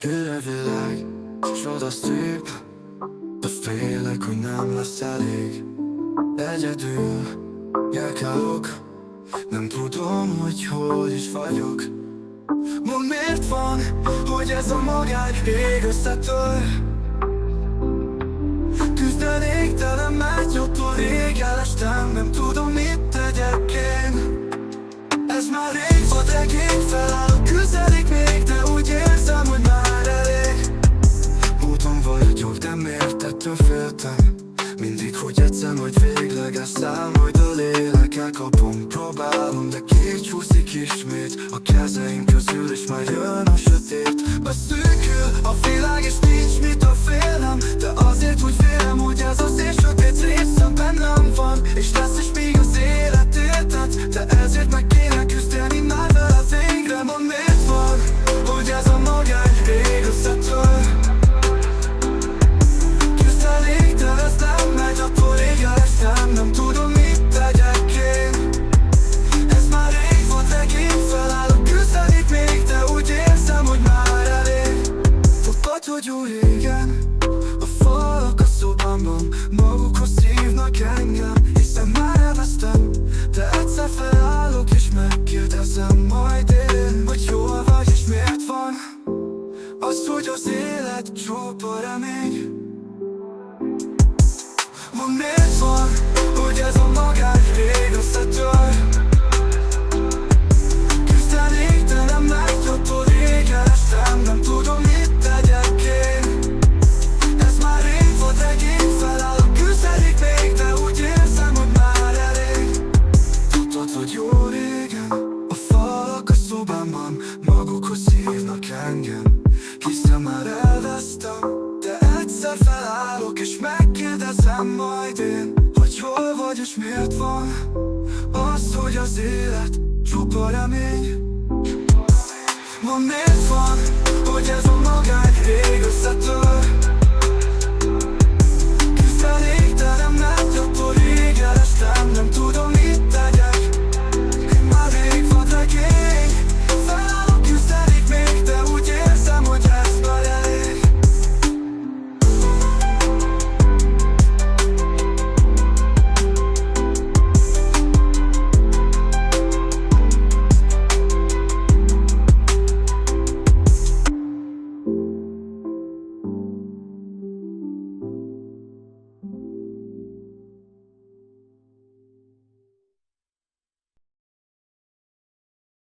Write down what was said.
Világ, csoda szép, de félek, hogy nem lesz elég. Egyedül járkálok, nem tudom, hogy hol is vagyok. Mondd, miért van, hogy ez a magány rég összetör? Küzdenék, de nem megy, attól rég elestem, nem tudom, mit tegyek én. Ez már rég volt, regény felállok, küzdenék még, de úgy érzem, hogy már elég. Úton vagyok, de miért ettől féltem? Mindig, hogy egyszer majd végleg elszáll, majd a lélek elkapom. Próbálom, de kicsúszik ismét a kezeim közül, és már jön a sötét. Beszűkül a világ, és nincs mitől félnem, de azért úgy félem, hogy ez az én sötét részem bennem van, és lesz is még az élet érted, de ezért meg kéne küzdeni már vele végre. Mondd, miért van, hogy ez a magány rég összetör? Küzdenék, de ez nem megy, attól rég elestem, nem tudom, mit tegyek én. Ez már rég volt, regény felállok, küzdenék még, de úgy érzem, hogy már elég. Fogad, hogy jó régen, a falak a szobámban magukhoz hívnak engem, hiszen már elvesztem, de egyszer felállok és megkérdezem majd én, hogy jól vagy és miért van az, hogy az élet csupa remény. Mondd, miért van, hogy ez a magány rég összetör? Küzdenék, de nem megy, attól rég elestem, nem tudom, mit tegyek én. Ez már rég volt, regény felállok, küzdenék még, de úgy érzem, hogy már elég. Tudod, hogy jó régen, a falak a szobámban magukhoz hívnak engem, hiszen már elvesztem, de egyszer felállok és megkérdezem majd én, hogy hol vagy és miért van az, hogy az élet csupa remény. Mondd, miért van, hogy ez a magány rég összetör?